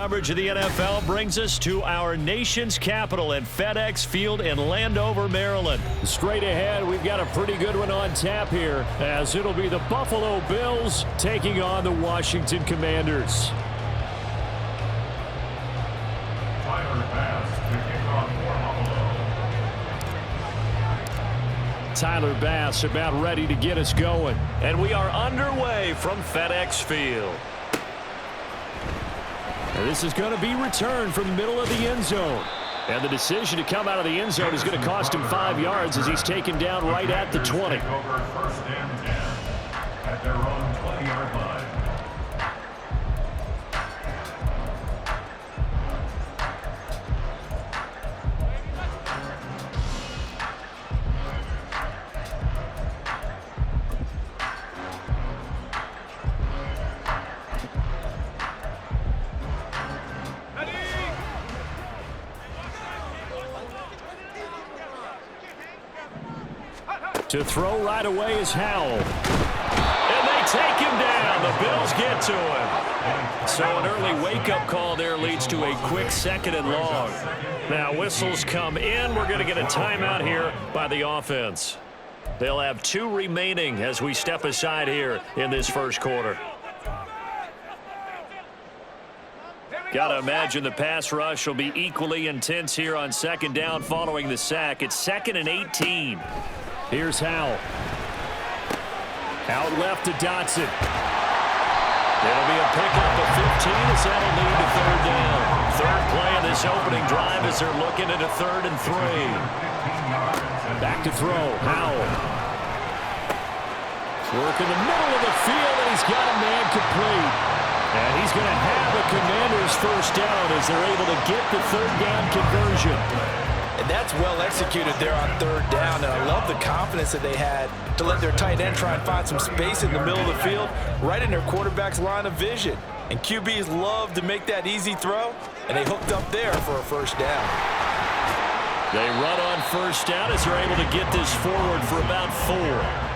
Coverage of the NFL brings us to our nation's capital at FedEx Field in Landover, Maryland. Straight ahead, we've got a pretty good one on tap here, as it'll be the Buffalo Bills taking on the Washington Commanders. Tyler Bass about ready to get us going. And we are underway from FedEx Field. And this is going to be returned from the middle of the end zone. And the decision to come out of the end zone is going to cost him 5 yards as he's taken down right at the 20. First and 10 at their own 20-yard line. To throw right away is Howell. And they take him down. The Bills get to him. So an early wake-up call there leads to a quick 2nd and long. Now whistles come in. We're going to get a timeout here by the offense. They'll have 2 remaining as we step aside here in this first quarter. Got to imagine the pass rush will be equally intense here on 2nd down following the sack. It's 2nd and 18. Here's Howell. Out left to Dotson. It'll be a pickup of 15 as that'll lead to 3rd down. 3rd play of this opening drive as they're looking at a 3rd and 3. Back to throw. Howell. Work in the middle of the field, and he's got a man complete. And he's going to have a Commanders first down as they're able to get the 3rd down conversion. And that's well executed there on 3rd down. And I love the confidence that they had to let their tight end try and find some space in the middle of the field, right in their quarterback's line of vision. And QBs love to make that easy throw, and they hooked up there for a first down. They run on 1st down as they're able to get this forward for about 4.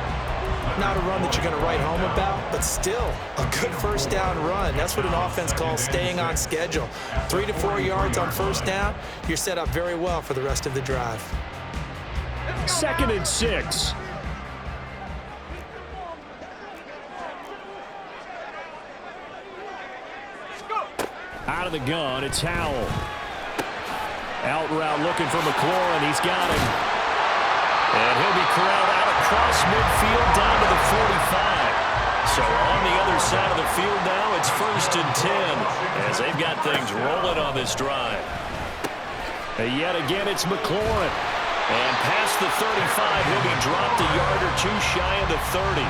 Not a run that you're going to write home about, but still a good first down run. That's what an offense calls staying on schedule. 3 to 4 yards on 1st down, you're set up very well for the rest of the drive. 2nd and 6. Out of the gun, it's Howell. Out route looking for McLaurin. He's got him. And he'll be corralled out across midfield down to the 45. So on the other side of the field now, it's 1st and 10 as they've got things rolling on this drive. And yet again, it's McLaurin. And past the 35, he'll be dropped a yard or 2 shy of the 30.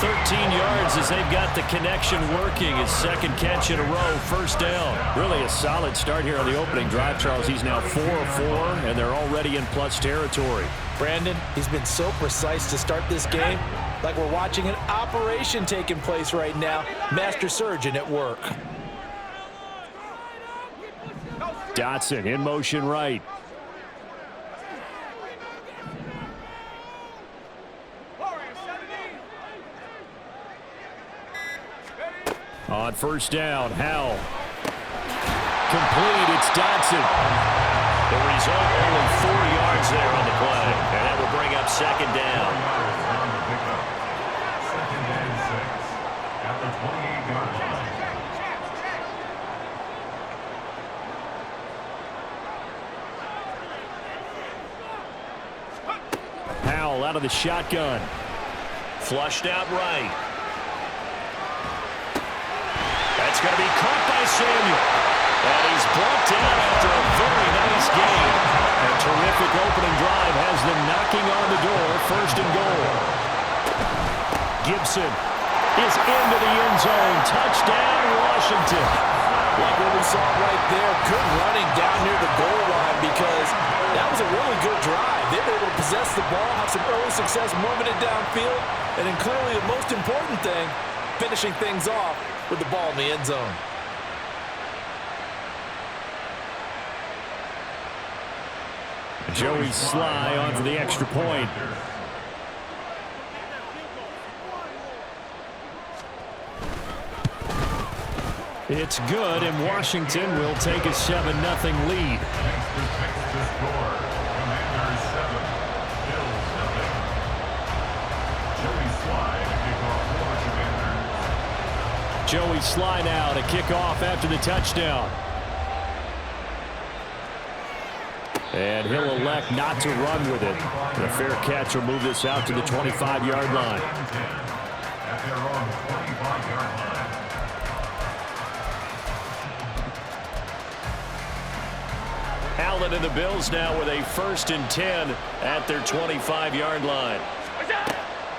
13 yards as they've got the connection working. His 2nd catch in a row, 1st down. Really a solid start here on the opening drive, Charles. He's now 4 of 4, and they're already in plus territory. Brandon, he's been so precise to start this game, like we're watching an operation taking place right now. Master surgeon at work. Dotson in motion right. On 1st down, Howell. Complete, it's Dotson. The result, only 4 yards there on the play. And that will bring up 2nd down. 2nd and 6 at the 28-yard line. Howell out of the shotgun. Flushed out right. That's going to be caught by Samuel. And he's brought down after a very nice game. A terrific opening drive has them knocking on the door. 1st and goal. Gibson is into the end zone. Touchdown, Washington. Like what we saw right there, good running down near the goal line, because that was a really good drive. They were able to possess the ball, have some early success moving it downfield, and then clearly the most important thing, finishing things off with the ball in the end zone. Joey Sly on for the extra point. It's good, and Washington will take a 7-0 lead. Next to score. Commanders 7, Bills 0. Joey Slye to kick off for Commanders. Joey Slye now to kick off after the touchdown. And he'll elect not to run with it. The fair catch will move this out to the 25-yard line. At their own 25-yard line. Allen and the Bills now with a 1st and 10 at their 25-yard line.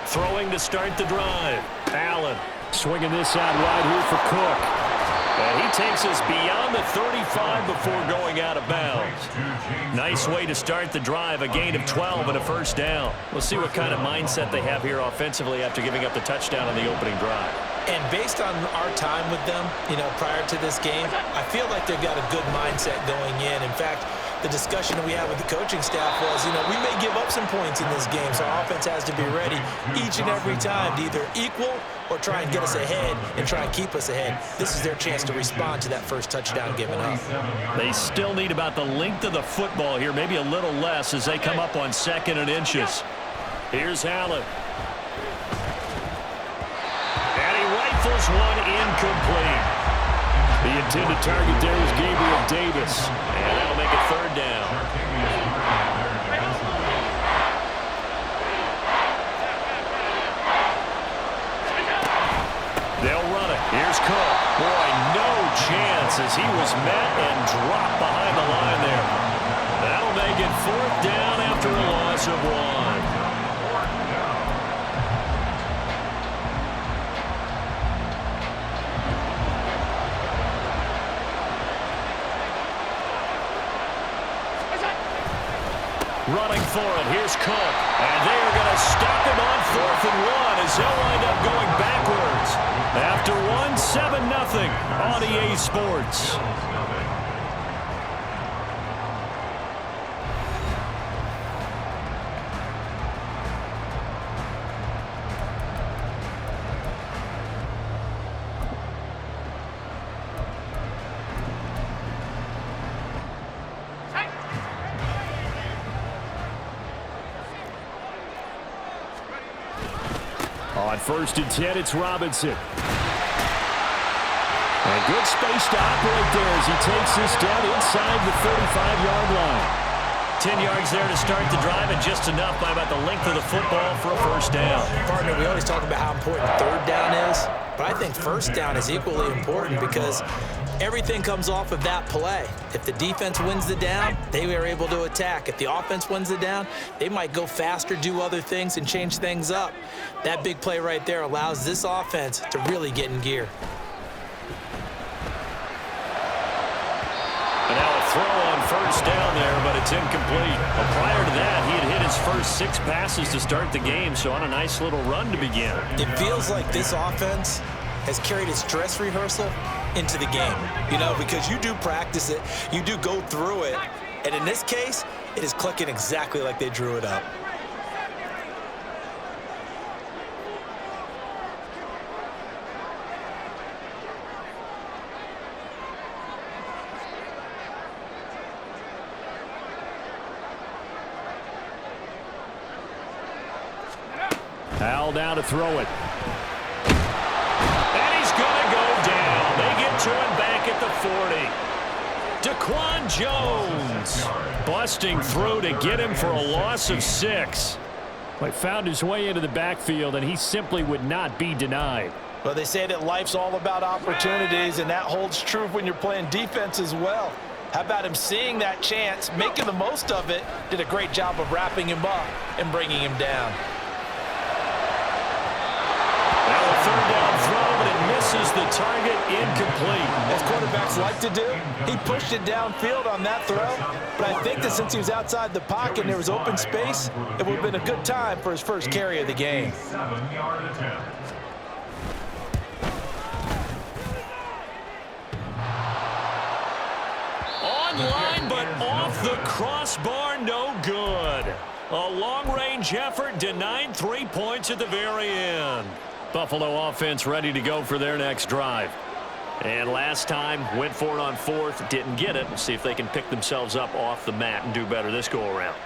Throwing to start the drive. Allen swinging this out wide here for Cook. And he takes us beyond the 35 before going out of bounds. Nice way to start the drive, a gain of 12 and a 1st down. We'll see what kind of mindset they have here offensively after giving up the touchdown on the opening drive. And based on our time with them, prior to this game, I feel like they've got a good mindset going in. In fact, the discussion that we had with the coaching staff was, we may give up some points in this game, so our offense has to be ready each and every time to either equal or try and get us ahead and try and keep us ahead. This is their chance to respond to that first touchdown given up. They still need about the length of the football here, maybe a little less as they come up on 2nd and inches. Here's Allen. And he rifles one incomplete. The intended target there was Gabriel Davis. And that'll make it 3rd down. They'll run it. Here's Cook. Boy, no chance as he was met and dropped behind the line there. That'll make it 4th down after a loss of 1. Running for it. Here's Cook. And they are going to stop him on 4th and 1 as he'll wind up going backwards. After 7-0 on EA Sports. On 1st and 10, it's Robinson. And good space to operate there as he takes this down inside the 35-yard line. 10 yards there to start the drive, and just enough by about the length of the football for a 1st down. Partner, we always talk about how important 3rd down is, but I think 1st down is equally important because everything comes off of that play. If the defense wins the down, they are able to attack. If the offense wins the down, they might go faster, do other things, and change things up. That big play right there allows this offense to really get in gear. And now a throw on 1st down there, but it's incomplete. Well, prior to that, he had hit his first 6 passes to start the game, so on a nice little run to begin. It feels like this offense has carried its dress rehearsal into the game, because you do practice it, you do go through it, and in this case, it is clicking exactly like they drew it up. Al now to throw it. And he's going to go down. They get to him back at the 40. Daquan Jones busting through to get him for a loss of 6. Well, he found his way into the backfield, and he simply would not be denied. Well, they say that life's all about opportunities, and that holds true when you're playing defense as well. How about him seeing that chance, making the most of it, did a great job of wrapping him up and bringing him down. Now a 3rd down throw, but it misses the target, incomplete. As quarterbacks like to do, he pushed it downfield on that throw, but I think that since he was outside the pocket and there was open space, it would have been a good time for his first carry of the game. 7-yard attempt. Line, but off the crossbar, no good. A long-range effort denied 3 points at the very end. Buffalo offense ready to go for their next drive. And last time, went for it on fourth, didn't get it. We'll see if they can pick themselves up off the mat and do better this go-around.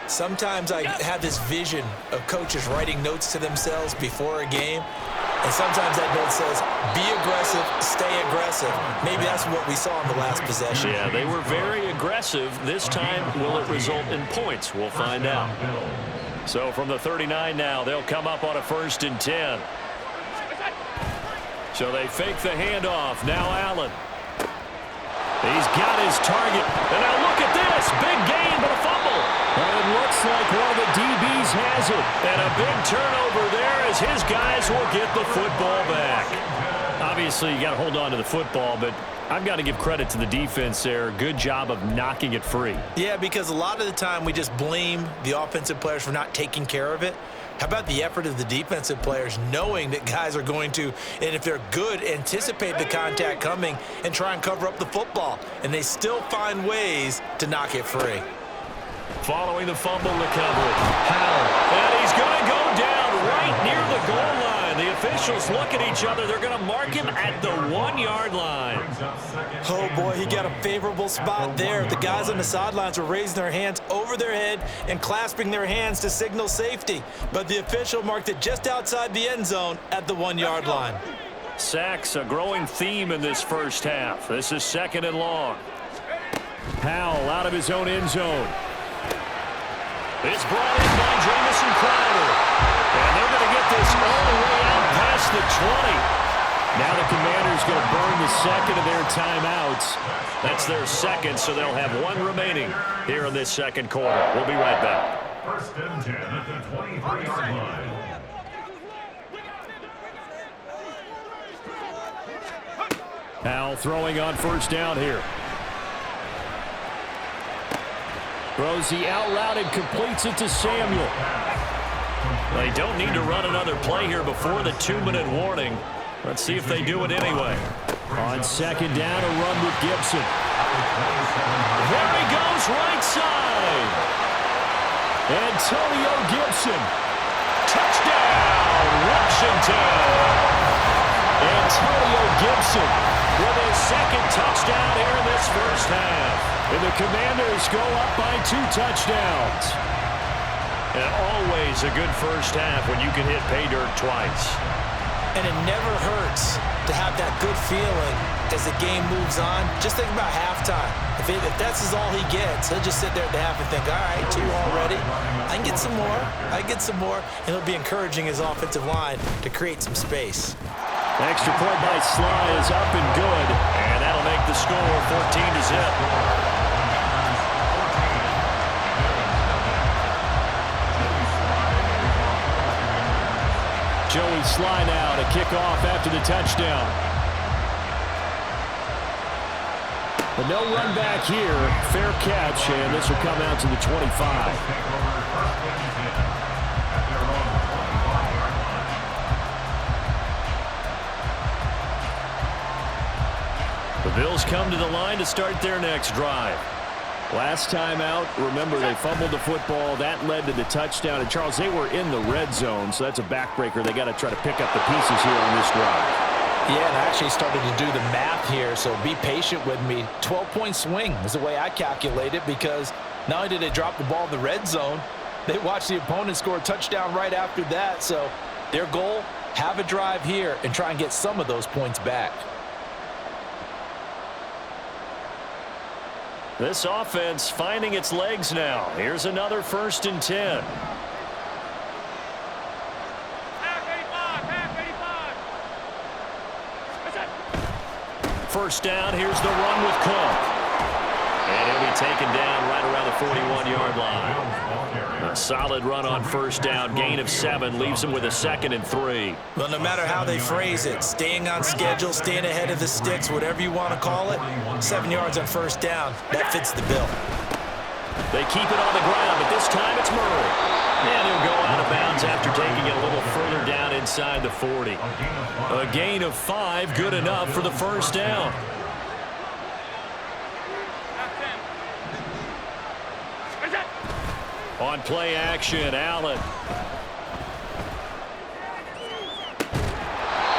Sometimes I have this vision of coaches writing notes to themselves before a game, and sometimes that note says, be aggressive, stay aggressive. Maybe that's what we saw in the last possession. Yeah, they were very aggressive. This time, will it result in points? We'll find out. So from the 39 now, they'll come up on a 1st and 10. So they fake the handoff. Now Allen. He's got his target. And now look at this. Big gain, but a fumble. And it looks like one of the DBs has it. And a big turnover there as his guys will get the football back. Obviously, you got to hold on to the football, but I've got to give credit to the defense there. Good job of knocking it free. Yeah, because a lot of the time we just blame the offensive players for not taking care of it. How about the effort of the defensive players knowing that guys are going to, and if they're good, anticipate the contact coming and try and cover up the football. And they still find ways to knock it free. Following the fumble recovery. Howell. And he's going to go down right near the goal line. The officials look at each other. They're going to mark him at the 1-yard line. Oh, boy, he got a favorable spot there. The guys on the sidelines were raising their hands over their head and clasping their hands to signal safety. But the official marked it just outside the end zone at the 1-yard line. Sacks, a growing theme in this first half. This is 2nd and long. Howell out of his own end zone. It's brought in by Jamison Crowder. And they're going to get this all the way out past the 20. Now the Commanders going to burn the second of their timeouts. That's their second, so they'll have one remaining here in this second quarter. We'll be right back. 1st and 10 at the 23-yard line. Howell throwing on 1st down here. Throws the out route and completes it to Samuel. They don't need to run another play here before the 2-minute warning. Let's see if they do it anyway. On 2nd down, a run with Gibson. There he goes, right side. Antonio Gibson. Touchdown, Washington. Antonio Gibson with his 2nd touchdown here in this first half. And the Commanders go up by 2 touchdowns. And always a good first half when you can hit pay dirt twice. And it never hurts to have that good feeling as the game moves on. Just think about halftime. If that's all he gets, he'll just sit there at the half and think, all right, 2 already. I can get some more. I can get some more. And he'll be encouraging his offensive line to create some space. Extra point by Sly is up and good. And that'll make the score 14-0. Joey Sly now to kick off after the touchdown. But no run back here. Fair catch, and this will come out to the 25. The Bills come to the line to start their next drive. Last time out, remember, they fumbled the football. That led to the touchdown. And, Charles, they were in the red zone, so that's a backbreaker. They got to try to pick up the pieces here on this drive. Yeah, and I actually started to do the math here, so be patient with me. 12-point swing is the way I calculate it, because not only did they drop the ball in the red zone, they watched the opponent score a touchdown right after that. So their goal, have a drive here and try and get some of those points back. This offense finding its legs now. Here's another 1st and 10. First down, here's the run with Cook. And he'll be taken down right around the 41-yard line. A solid run on 1st down. Gain of 7 leaves him with a 2nd and 3. Well, no matter how they phrase it, staying on schedule, staying ahead of the sticks, whatever you want to call it, 7 yards on 1st down, that fits the bill. They keep it on the ground, but this time it's Murray. And he'll go out of bounds after taking it a little further down inside the 40. A gain of 5, good enough for the 1st down. On play action, Allen.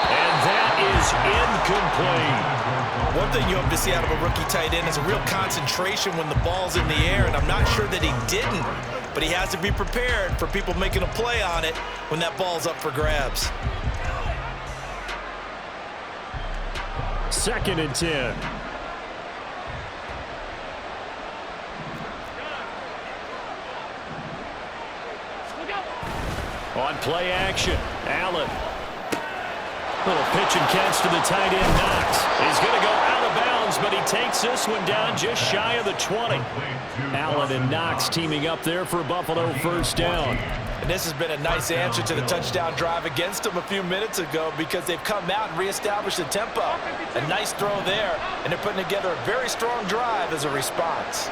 And that is incomplete. One thing you hope to see out of a rookie tight end is a real concentration when the ball's in the air, and I'm not sure that he didn't, but he has to be prepared for people making a play on it when that ball's up for grabs. 2nd and 10. On play action, Allen. Little pitch and catch to the tight end, Knox. He's going to go out of bounds, but he takes this one down just shy of the 20. Allen and Knox teaming up there for a Buffalo first down. And this has been a nice answer to the touchdown drive against them a few minutes ago because they've come out and reestablished the tempo. A nice throw there, and they're putting together a very strong drive as a response.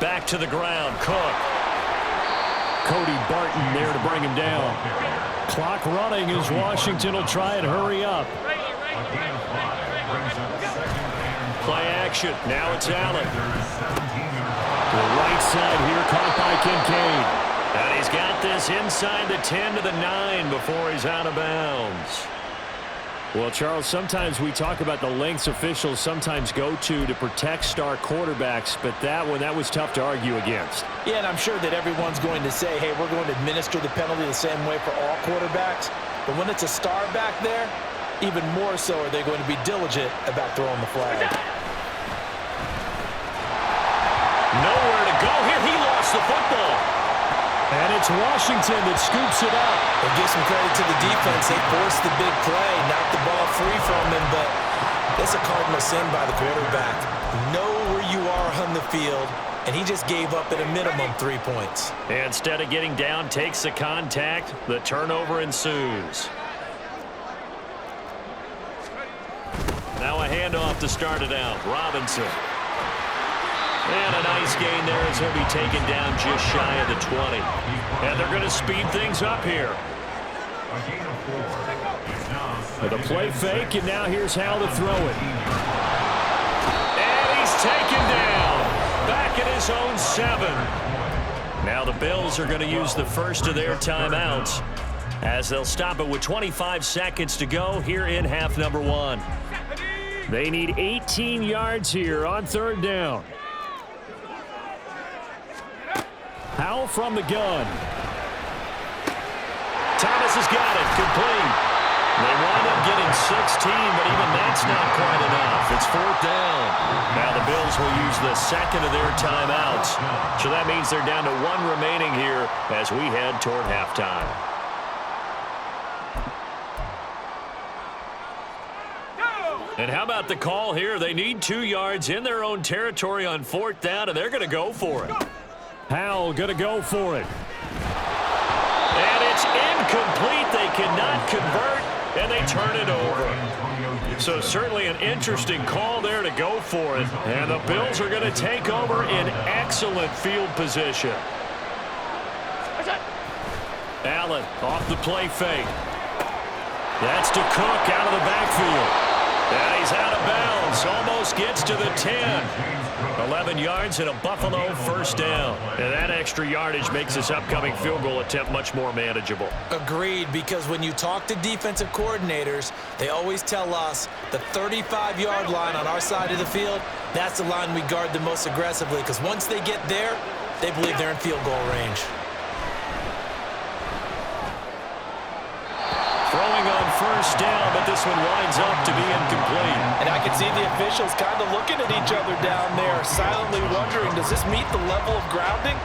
Back to the ground, Cook. Cody Barton there to bring him down. Clock running as Washington will try and hurry up. Play action. Now it's Allen. The right side here caught by Kincaid. And he's got this inside the 10 to the 9 before he's out of bounds. Well, Charles, sometimes we talk about the lengths officials sometimes go to protect star quarterbacks, but that was tough to argue against. Yeah, and I'm sure that everyone's going to say, hey, we're going to administer the penalty the same way for all quarterbacks. But when it's a star back there, even more so are they going to be diligent about throwing the flag. Nowhere to go here. He lost the football. And it's Washington that scoops it up. They give some credit to the defense. They forced the big play, knocked the ball free from him, but it's a cardinal sin by the quarterback. Know where you are on the field, and he just gave up at a minimum 3 points. And instead of getting down, takes the contact. The turnover ensues. Now a handoff to start it out. Robinson. And a nice gain there as he'll be taken down just shy of the 20. And they're going to speed things up here. With a play fake, and now here's how to throw it. And he's taken down. Back at his own 7. Now the Bills are going to use the first of their timeouts as they'll stop it with 25 seconds to go here in half number 1. They need 18 yards here on 3rd down. Howell from the gun. Thomas has got it. Complete. They wind up getting 16, but even that's not quite enough. It's 4th down. Now the Bills will use the second of their timeouts. So that means they're down to 1 remaining here as we head toward halftime. And how about the call here? They need 2 yards in their own territory on 4th down, and they're going to go for it. Howell going to go for it. And it's incomplete. They cannot convert, and they turn it over. So certainly an interesting call there to go for it. And the Bills are going to take over in excellent field position. Allen off the play fake. That's to Cook out of the backfield. And he's out of bounds. Almost gets to the 10. 11 yards and a Buffalo first down. And that extra yardage makes this upcoming field goal attempt much more manageable. Agreed, because when you talk to defensive coordinators, they always tell us the 35-yard line on our side of the field, that's the line we guard the most aggressively, because once they get there, they believe they're in field goal range. Throwing on first down, but this one winds up to be incomplete. And I can see the officials kind of looking at each other down there, silently wondering, does this meet the level of grounding?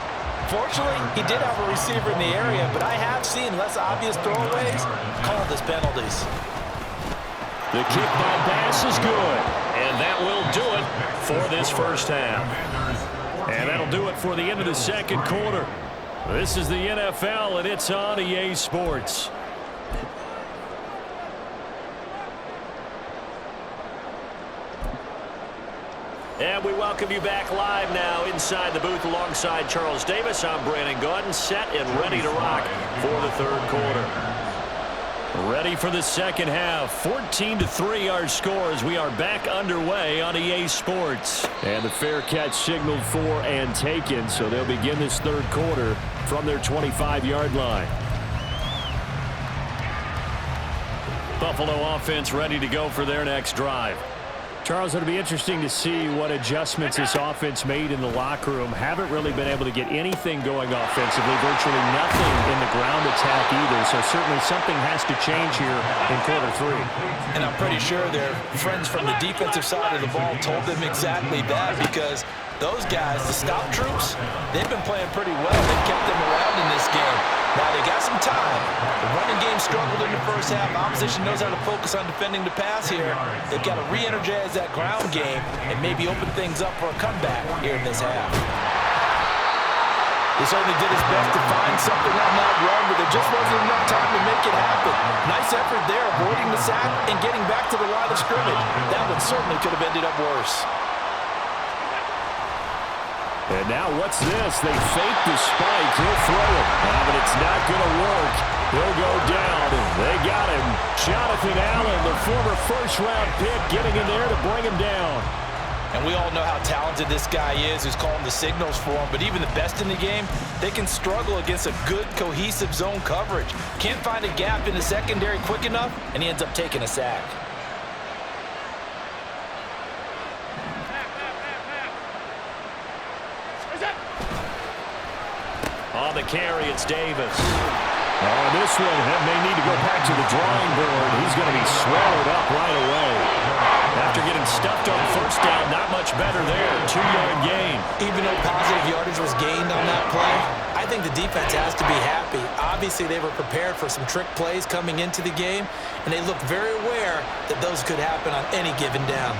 Fortunately, he did have a receiver in the area, but I have seen less obvious throwaways called as penalties. The kick by Bass is good, and that will do it for this first half. And that'll do it for the end of the second quarter. This is the NFL, and it's on EA Sports. And we welcome you back live now inside the booth alongside Charles Davis. I'm Brandon Gaudin, set and ready to rock for the third quarter. Ready for the second half. 14-3 our score as we are back underway on EA Sports. And the fair catch signaled for and taken, so they'll begin this third quarter from their 25-yard line. Buffalo offense ready to go for their next drive. Charles, it'll be interesting to see what adjustments this offense made in the locker room. Haven't really been able to get anything going offensively, virtually nothing in the ground attack either. So certainly something has to change here in quarter three. And I'm pretty sure their friends from the defensive side of the ball told them exactly that, because those guys, the stop troops, they've been playing pretty well. They've kept them around in this game. Now they got some time. The running game struggled in the first half. Opposition knows how to focus on defending the pass here. They've got to re-energize that ground game and maybe open things up for a comeback here in this half. He certainly did his best to find something on that run, but there just wasn't enough time to make it happen. Nice effort there, avoiding the sack and getting back to the line of scrimmage. That one certainly could have ended up worse. And now what's this? They fake the spike. He'll throw it. But it's not going to work. He'll go down. They got him. Jonathan Allen, the former first-round pick, getting in there to bring him down. And we all know how talented this guy is who's calling the signals for him. But even the best in the game, they can struggle against a good, cohesive zone coverage. Can't find a gap in the secondary quick enough, and he ends up taking a sack. On the carry, it's Davis. This one may need to go back to the drawing board. He's going to be swallowed up right away. After getting stuffed on first down, not much better there. 2-yard gain. Even though positive yardage was gained on that play, I think the defense has to be happy. Obviously, they were prepared for some trick plays coming into the game, and they looked very aware that those could happen on any given down.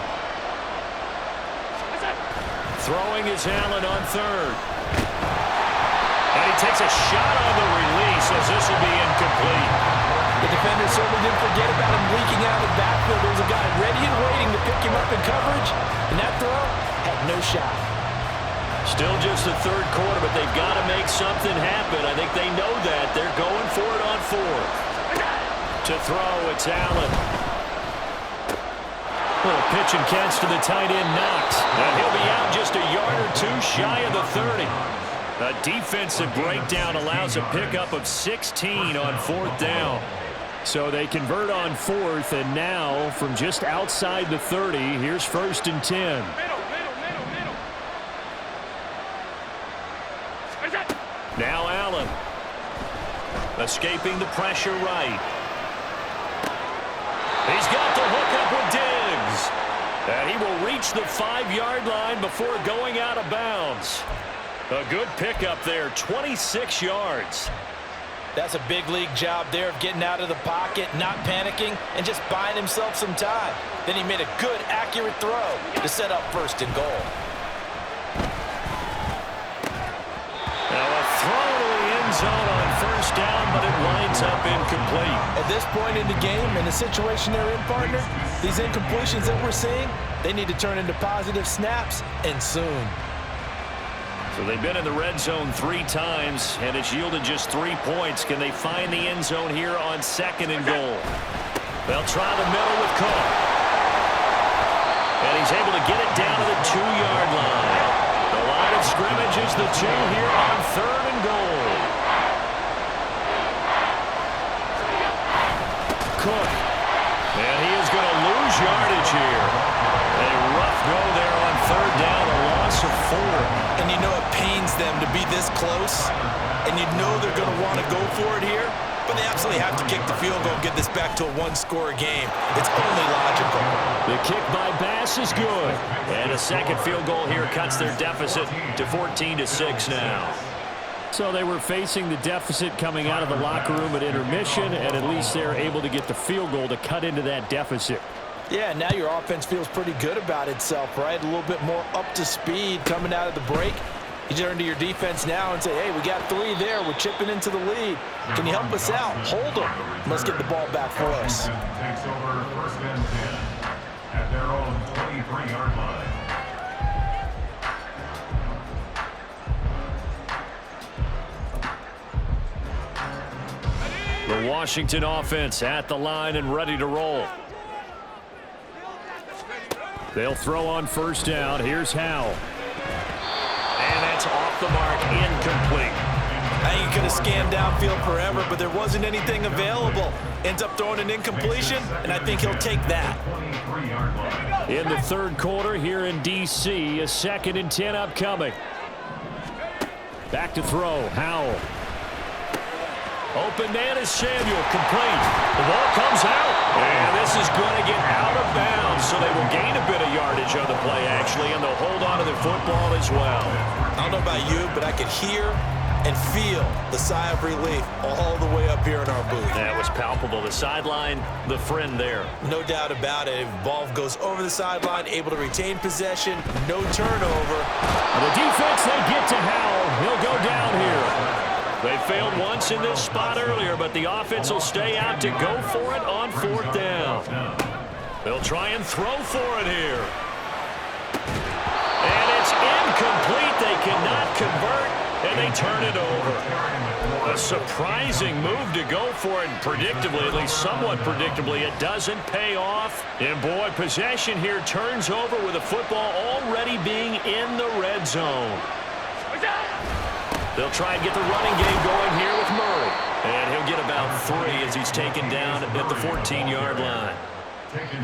Throwing is Allen on third. And he takes a shot on the release as this will be incomplete. The defender certainly didn't forget about him leaking out of the backfield. There was a guy ready and waiting to pick him up in coverage, and that throw had no shot. Still just the third quarter, but they've got to make something happen. I think they know that. They're going for it on fourth. To throw, it's Allen. Little pitch and catch to the tight end, Knox. And he'll be out just a yard or two shy of the 30. A defensive breakdown allows a pickup of 16 on fourth down. So they convert on fourth, and now from just outside the 30, here's 1st and 10. Now Allen. Escaping the pressure right. He's got the hook up with Diggs. And he will reach the 5-yard line before going out of bounds. A good pickup there, 26 yards. That's a big league job there of getting out of the pocket, not panicking, and just buying himself some time. Then he made a good, accurate throw to set up 1st and goal. Now a throw to the end zone on 1st down, but it winds up incomplete. At this point in the game, in the situation they're in, partner, these incompletions that we're seeing, they need to turn into positive snaps, and soon. So they've been in the red zone 3 times, and it's yielded just 3 points. Can they find the end zone here on 2nd and goal? They'll try the middle with Cook. And he's able to get it down to the 2-yard line. The line of scrimmage is the 2 here on 3rd and goal. Cook. And he is going to lose yardage here. A rough go there on 3rd down, a loss of 4. And you know it pains them to be this close, and you know they're going to want to go for it here, but they absolutely have to kick the field goal and get this back to a 1-score game. It's only logical. The kick by Bass is good. And a 2nd field goal here cuts their deficit to 14-6 now. So they were facing the deficit coming out of the locker room at intermission, and at least they're able to get the field goal to cut into that deficit. Yeah, now your offense feels pretty good about itself, right? A little bit more up to speed coming out of the break. You turn to your defense now and say, hey, we got 3 there. We're chipping into the lead. Can you help us out? Hold them. Let's get the ball back for us. Takes over 1st and 10 at their own 23-yard line. The Washington offense at the line and ready to roll. They'll throw on first down. Here's Howell. And that's off the mark, incomplete. I think he could have scanned downfield forever, but there wasn't anything available. Ends up throwing an incompletion, and I think he'll take that. In the third quarter here in D.C., a 2nd and 10 upcoming. Back to throw, Howell. Open man is Samuel, complete. The ball comes out, and this is going to get out of bounds, so they will gain a bit of yardage on the play, actually, and they'll hold on to the football as well. I don't know about you, but I could hear and feel the sigh of relief all the way up here in our booth. That was palpable. The sideline, the friend there. No doubt about it. If the ball goes over the sideline, able to retain possession, no turnover. The defense, they get to Howell. He'll go down here. They failed once in this spot earlier, but the offense will stay out to go for it on 4th down. They'll try and throw for it here. And it's incomplete. They cannot convert, and they turn it over. A surprising move to go for it, and predictably, at least somewhat predictably, it doesn't pay off. And boy, possession here turns over with the football already being in the red zone. They'll try and get the running game going here with Murray. And he'll get about 3 as he's taken down at the 14-yard line.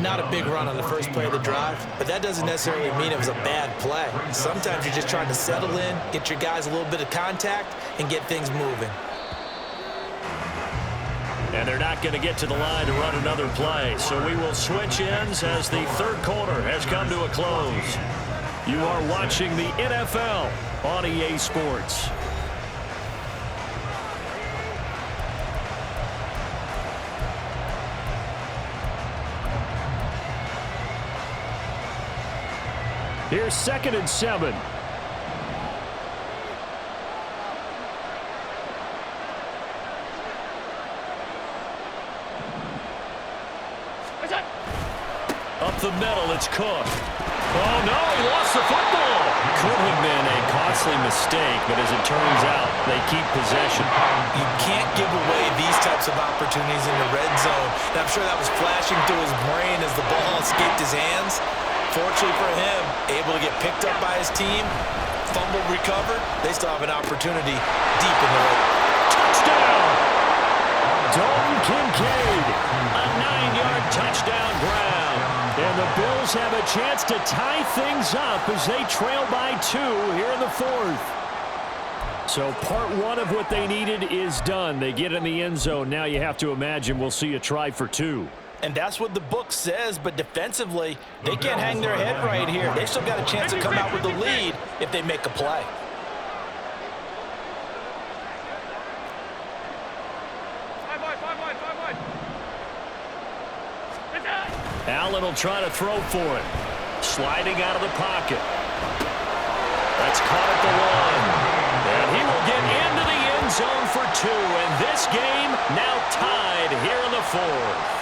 Not a big run on the first play of the drive, but that doesn't necessarily mean it was a bad play. Sometimes you're just trying to settle in, get your guys a little bit of contact, and get things moving. And they're not going to get to the line to run another play, so we will switch ends as the third quarter has come to a close. You are watching the NFL on EA Sports. Here's 2nd and 7. Up the middle, it's Cook. Oh, no, he lost the football. Could have been a costly mistake, but as it turns out, they keep possession. You can't give away these types of opportunities in the red zone. And I'm sure that was flashing through his brain as the ball escaped his hands. Fortunately for him, able to get picked up by his team, fumbled, recovered. They still have an opportunity deep in the red. Touchdown! Dalton Kincaid, a 9-yard touchdown ground. And the Bills have a chance to tie things up as they trail by 2 here in the 4th. So part 1 of what they needed is done. They get in the end zone. Now you have to imagine we'll see a try for 2. And that's what the book says, but defensively, they can't hang their head right here. They've still got a chance to come out with the lead if they make a play. Allen will try to throw for it. Sliding out of the pocket. That's caught at the 1. And he will get into the end zone for 2. And this game now tied here in the 4th.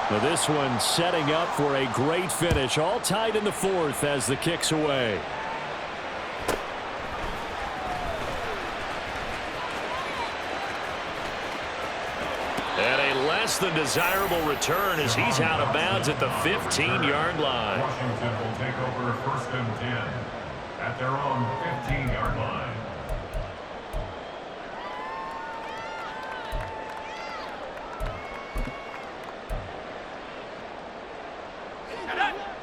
Now this one setting up for a great finish. All tied in the 4th as the kick's away. And a less than desirable return as he's out of bounds at the 15-yard line. Washington will take over 1st and 10 at their own 15-yard line.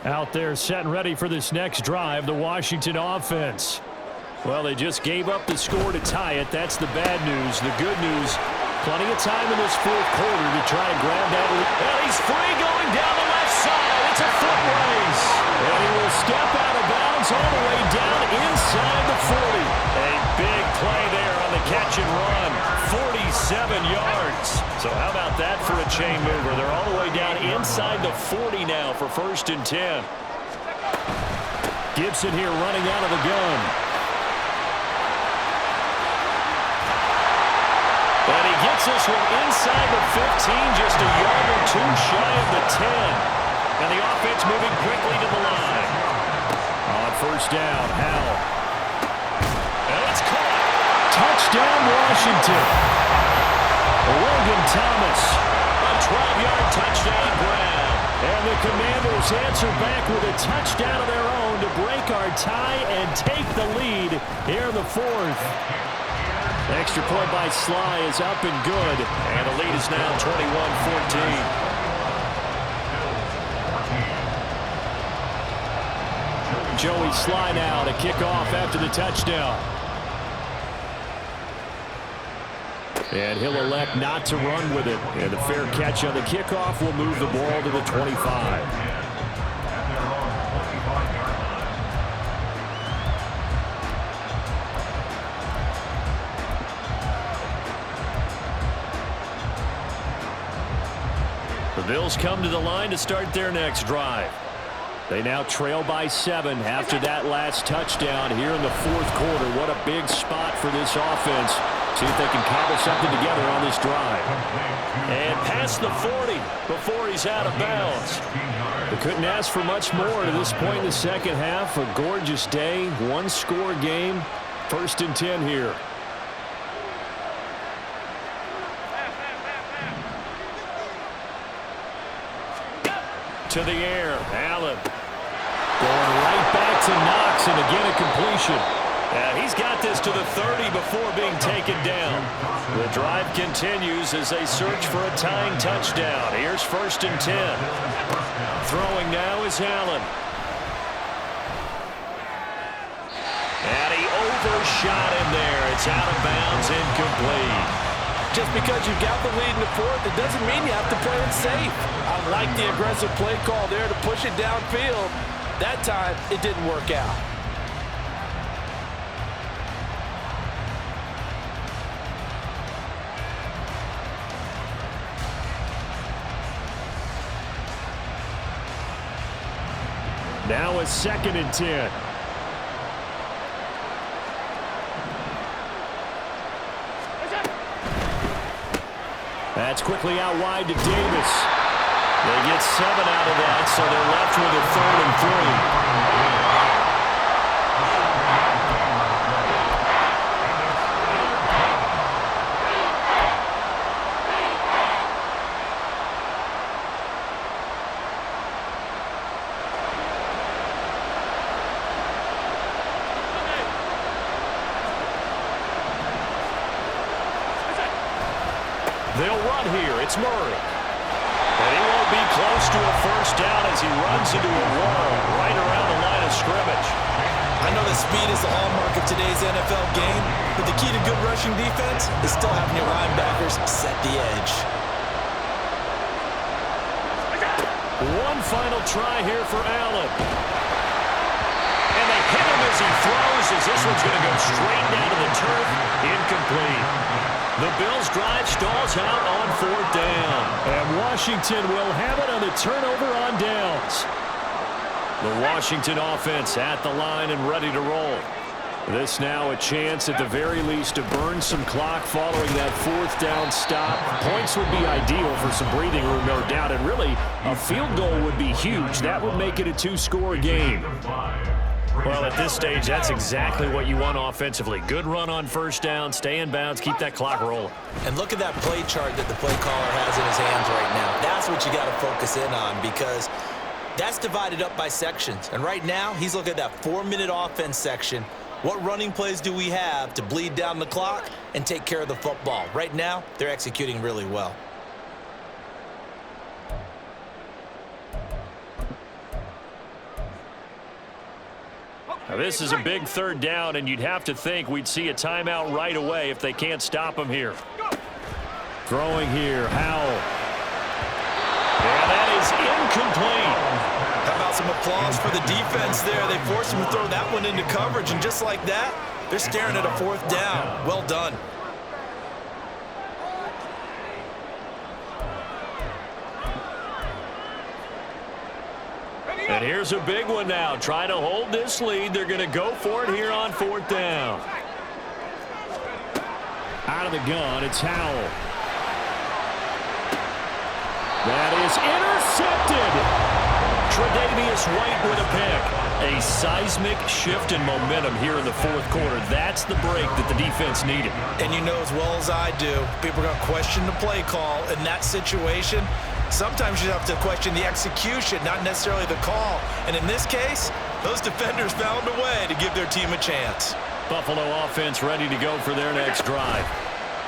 Out there set and ready for this next drive, the Washington offense. Well, they just gave up the score to tie it. That's the bad news. The good news, plenty of time in this 4th quarter to try and grab that lead. And he's free going down the left side. It's a foot race. And he will step out of bounds all the way down inside the 40. A big play there on the catch and run. 47 yards. So how about that for a chain mover? They're all the way down inside the 40 now for 1st and 10. Gibson here running out of the gun. And he gets this one inside the 15, just a yard or 2 shy of the 10. And the offense moving quickly to the line. On 1st down, Howell. And it's caught. Touchdown, Washington. Logan Thomas, a 12-yard touchdown grab. And the Commanders answer back with a touchdown of their own to break our tie and take the lead here in the fourth. Extra point by Sly is up and good. And the lead is now 21-14. Joey Sly now to kick off after the touchdown. And he'll elect not to run with it. And the fair catch on the kickoff will move the ball to the 25. The Bills come to the line to start their next drive. They now trail by 7 after that last touchdown here in the fourth quarter. What a big spot for this offense. See if they can cobble something together on this drive. And past the 40 before he's out of bounds. They couldn't ask for much more to this point in the second half. A gorgeous day, one-score game. 1st and 10 here. To the air, Allen. Going right back to Knox, and again a completion. He's got this to the 30 before being taken down. The drive continues as they search for a tying touchdown. Here's 1st and 10. Throwing now is Allen. And he overshot him there. It's out of bounds, incomplete. Just because you've got the lead in the fourth, it doesn't mean you have to play it safe. I like the aggressive play call there to push it downfield. That time, it didn't work out. Now it's 2nd and 10. That's quickly out wide to Davis. They get 7 out of that, so they're left with a 3rd and 3. They'll run here. It's Murray. And he won't be close to a first down as he runs into a wall right around the line of scrimmage. I know that speed is the hallmark of today's NFL game, but the key to good rushing defense is still having your linebackers set the edge. One final try here for Allen. And they hit him as he throws, as this one's going to go straight down to the turf. Incomplete. The Bills' drive stalls out on 4th down. And Washington will have it on the turnover on downs. The Washington offense at the line and ready to roll. This now a chance at the very least to burn some clock following that 4th down stop. Points would be ideal for some breathing room, no doubt. And really, a field goal would be huge. That would make it a 2-score game. Well, at this stage, that's exactly what you want offensively. Good run on first down, stay in bounds, keep that clock rolling. And look at that play chart that the play caller has in his hands right now. That's what you got to focus in on, because that's divided up by sections. And right now, he's looking at that 4-minute offense section. What running plays do we have to bleed down the clock and take care of the football? Right now, they're executing really well. Now, this is a big 3rd down, and you'd have to think we'd see a timeout right away if they can't stop him here. Throwing here, Howell. And that is incomplete. How about some applause for the defense there? They forced him to throw that one into coverage, and just like that, they're staring at a 4th down. Well done. And here's a big one now. Trying to hold this lead. They're going to go for it here on 4th down. Out of the gun, it's Howell. That is intercepted. Tre'Davious White with a pick. A seismic shift in momentum here in the fourth quarter. That's the break that the defense needed. And you know as well as I do, people are going to question the play call in that situation. Sometimes you have to question the execution, not necessarily the call. And in this case, those defenders found a way to give their team a chance. Buffalo offense ready to go for their next drive.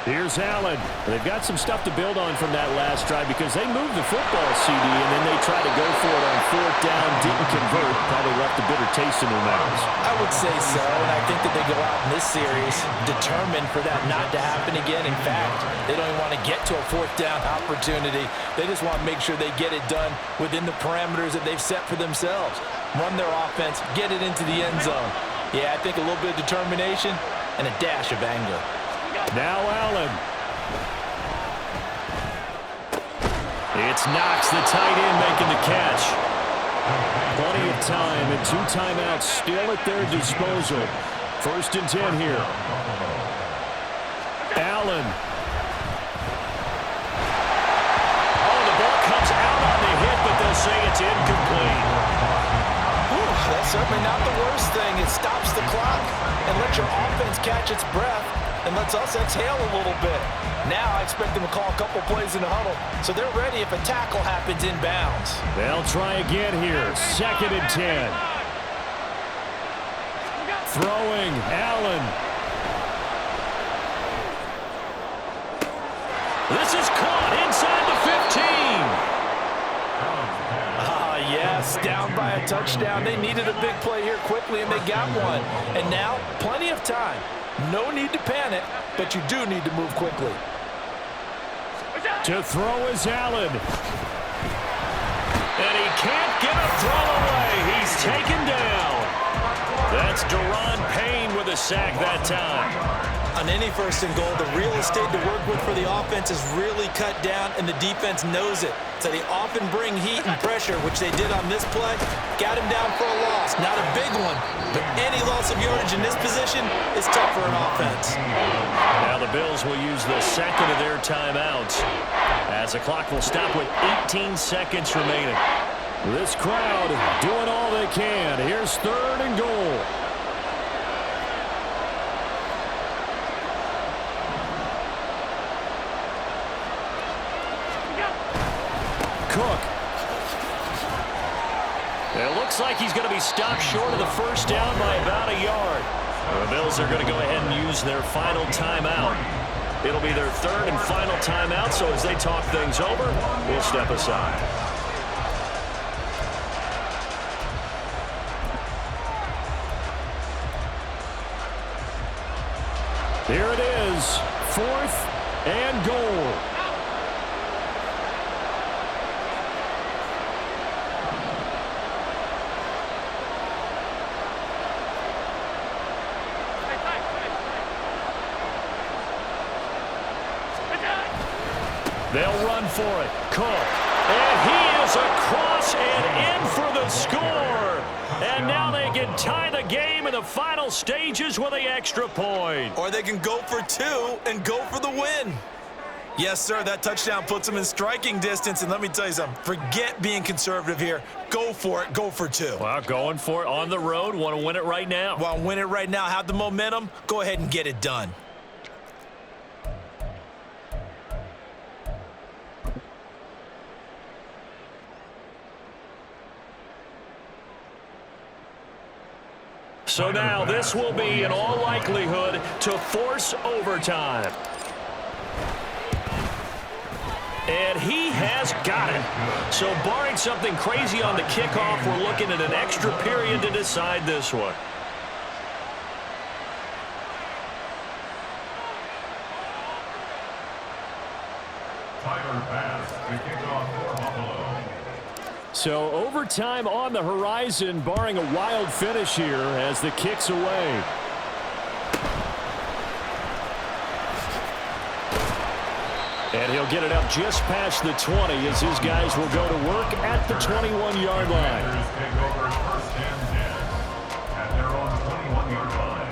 Here's Allen. They've got some stuff to build on from that last drive because they moved the football, CD, and then they tried to go for it on fourth down, didn't convert, probably left a bitter taste in their mouths. I would say so, and I think that they go out in this series determined for that not to happen again. In fact, they don't even want to get to a fourth down opportunity. They just want to make sure they get it done within the parameters that they've set for themselves. Run their offense, get it into the end zone. Yeah, I think a little bit of determination and a dash of anger. Now Allen. It's Knox, the tight end, making the catch. Plenty of time and 2 timeouts still at their disposal. 1st and 10 here. Allen. Oh, the ball comes out on the hit, but they'll say it's incomplete. That's certainly not the worst thing. It stops the clock and lets your offense catch its breath and lets us exhale a little bit. Now I expect them to call a couple plays in the huddle, so they're ready if a tackle happens inbounds. They'll try again here. 2nd and 10. Throwing, Allen. This is caught inside the 15. Yes, down by a touchdown. They needed a big play here quickly, and they got one. And now, plenty of time. No need to panic, but you do need to move quickly. To throw is Allen. And he can't get a throw away. He's taken down. That's Daron Payne with a sack that time. On any 1st and goal, the real estate to work with for the offense is really cut down, and the defense knows it. So they often bring heat and pressure, which they did on this play. Got him down for a loss. Not a big one, but any loss of yardage in this position is tough for an offense. Now the Bills will use the 2nd of their timeouts as the clock will stop with 18 seconds remaining. This crowd doing all they can. Here's 3rd and goal. Cook. It looks like he's going to be stopped short of the 1st down by about a yard. The Bills are going to go ahead and use their final timeout. It'll be their 3rd and final timeout, so as they talk things over, we'll step aside. Here it is, 4th and goal. They'll run for it. Cook. And he is across and in for the score. And now they can tie the game in the final stages with the extra point. Or they can go for 2 and go for the win. Yes, sir, that touchdown puts them in striking distance. And let me tell you something, forget being conservative here. Go for it, go for 2. Well, going for it on the road. Want to win it right now. Want to win it right now, have the momentum, go ahead and get it done. So now this will be, in all likelihood, to force overtime. And he has got it. So barring something crazy on the kickoff, we're looking at an extra period to decide this one. Tyler Bass to kick off for Buffalo. So overtime on the horizon, barring a wild finish here as the kick's away. And he'll get it up just past the 20 as his guys will go to work at the 21-yard line. Take over 1st and 10 at their own 21-yard line.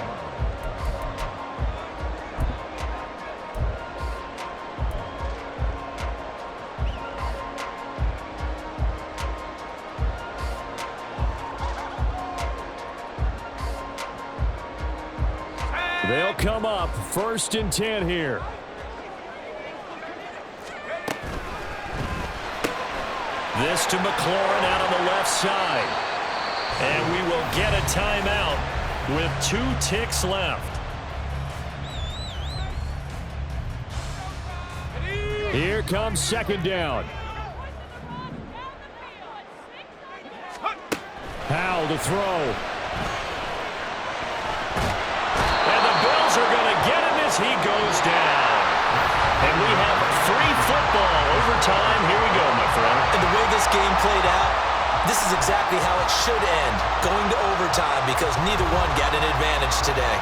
come up. 1st and 10 here. This to McLaurin out on the left side. And we will get a timeout with 2 ticks left. Here comes 2nd down. Powell to throw. And the Bills are going to get him as he goes down. And we have free football overtime. Here we go, my friend. And the way this game played out, this is exactly how it should end, going to overtime, because neither one got an advantage today.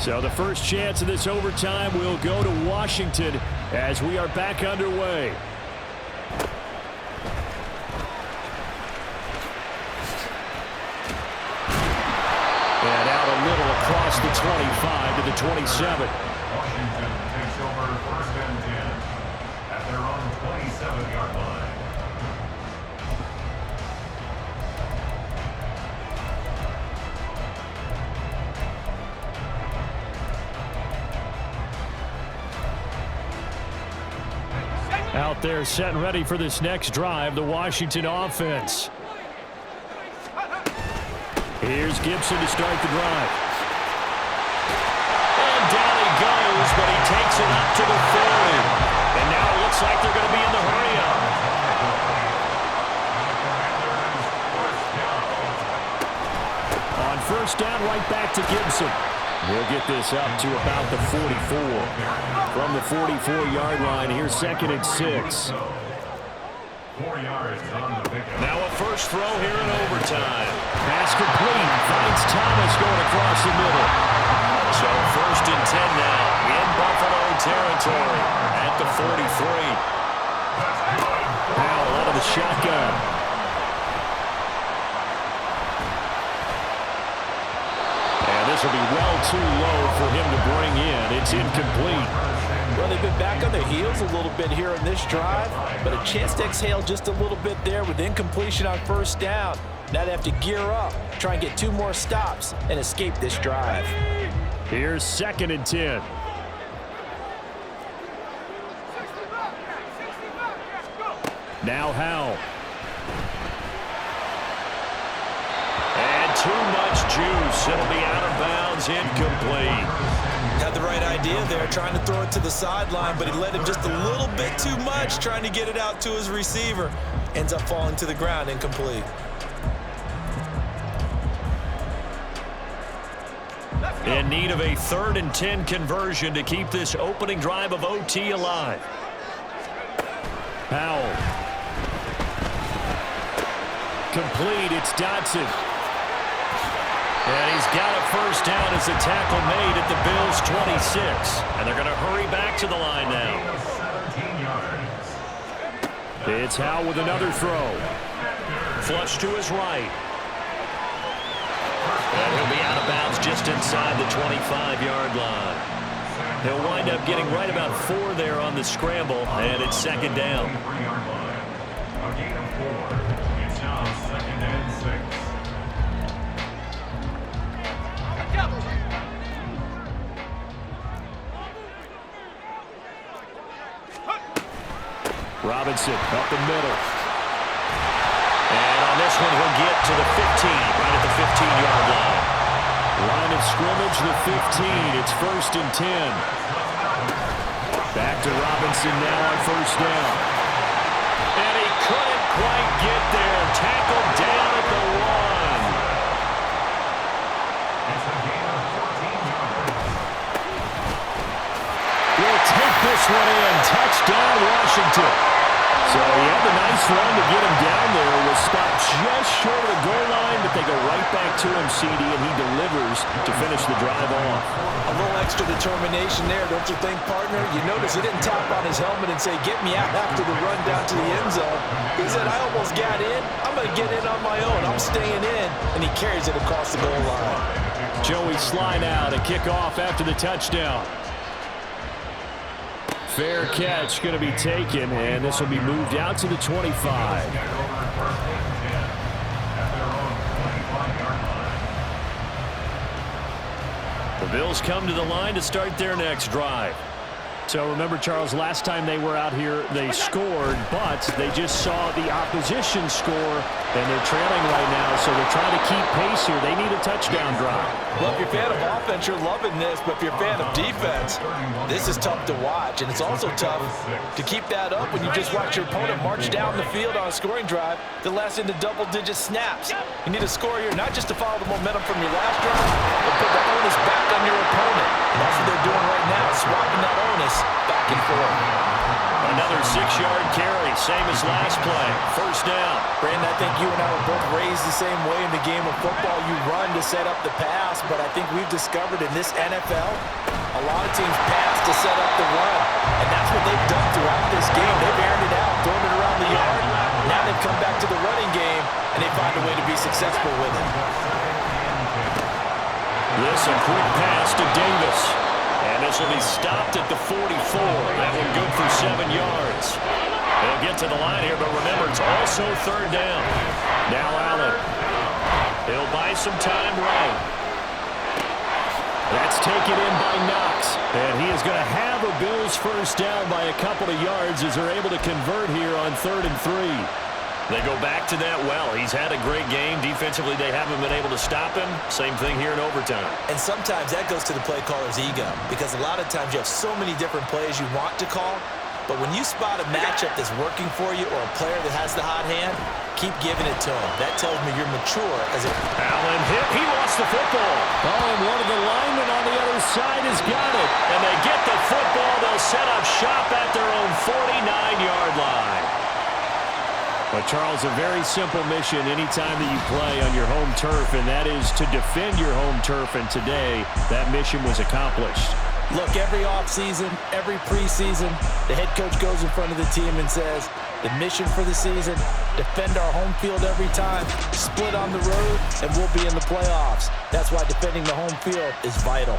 So the first chance of this overtime will go to Washington as we are back underway. And out a little across the 25 to the 27. Washington takes over 1st and 10 at their own 27-yard line. Out there set and ready for this next drive, the Washington offense. Here's Gibson to start the drive. And down he goes, but he takes it up to the 40. And now it looks like they're going to be in the hurry-up. On 1st down, right back to Gibson. He'll get this up to about the 44. From the 44-yard line, here's 2nd and 6. 4 yards on the pickup. Now a first throw here in overtime. Pass complete. Finds Thomas going across the middle. So 1st and 10 now in Buffalo territory at the 43. Powell out of the shotgun. This will be well too low for him to bring in. It's incomplete. Well, they've been back on their heels a little bit here on this drive, but a chance to exhale just a little bit there with incompletion on 1st down. Now they have to gear up, try and get 2 more stops and escape this drive. Here's 2nd and 10. Now Howell. And too much juice. It'll be out of bounds, incomplete. Had the right idea there, trying to throw it to the sideline, but he let him just a little bit too much, trying to get it out to his receiver. Ends up falling to the ground, incomplete. In need of a 3rd and 10 conversion to keep this opening drive of OT alive. Powell. Complete. It's Dotson. And he's got a 1st down as the tackle made at the Bills' 26. And they're going to hurry back to the line now. 17 yards. It's Howell with another throw. Flush to his right. And he'll be out of bounds just inside the 25-yard line. He'll wind up getting right about 4 there on the scramble, and it's 2nd down. A gain of 4. It's now 2nd and 6. Robinson up the middle. And on this one, he'll get to the 15, right at the 15-yard line. Line of scrimmage, the 15. It's 1st and 10. Back to Robinson now on 1st down. And he couldn't quite get there. Tackled down at the 1. It's a gain of 14 yards. Will take this one in. Touchdown, Washington. So he had the nice run to get him down there. Was stopped just short of the goal line, but they go right back to him, CD, and he delivers to finish the drive off. A little extra determination there, don't you think, partner? You notice he didn't tap on his helmet and say, get me out after the run down to the end zone. He said, I almost got in. I'm going to get in on my own. I'm staying in. And he carries it across the goal line. Joey slide out and kick off after the touchdown. Fair catch going to be taken, and this will be moved out to the 25. The Bills come to the line to start their next drive. So remember, Charles, last time they were out here, they scored, but they just saw the opposition score, and they're trailing right now, so they're trying to keep pace here. They need a touchdown drive. Well, if you're a fan of offense, you're loving this, but if you're a fan of defense, this is tough to watch, and it's also tough to keep that up when you just watch your opponent march down the field on a scoring drive that lasts into double-digit snaps. You need a score here, not just to follow the momentum from your last drive, but put the onus back on your opponent. And that's what they're doing right now, swapping that onus back and forth. Another 6-yard carry, same as last play. First down. Brandon, I think you and I were both raised the same way in the game of football. You run to set up the pass, but I think we've discovered in this NFL, a lot of teams pass to set up the run. And that's what they've done throughout this game. They've aired it out, thrown it around the yard. Now they've come back to the running game, and they find a way to be successful with it. This a quick pass to Davis. And this will be stopped at the 44. That one good for 7 yards. They'll get to the line here, but remember, it's also third down. Now Allen. He'll buy some time right. That's taken in by Knox. And he is going to have a Bills first down by a couple of yards as they're able to convert here on 3rd and 3. They go back to that well. He's had a great game. Defensively, they haven't been able to stop him. Same thing here in overtime. And sometimes that goes to the play caller's ego, because a lot of times you have so many different plays you want to call, but when you spot a matchup that's working for you or a player that has the hot hand, keep giving it to him. That tells me you're mature as a... Allen hit. He lost the football. Oh, and one of the linemen on the other side has got it. And they get the football. They'll set up shop at their own 49-yard line. But, Charles, a very simple mission anytime that you play on your home turf, and that is to defend your home turf. And today, that mission was accomplished. Look, every offseason, every preseason, the head coach goes in front of the team and says, the mission for the season, defend our home field every time, split on the road, and we'll be in the playoffs. That's why defending the home field is vital.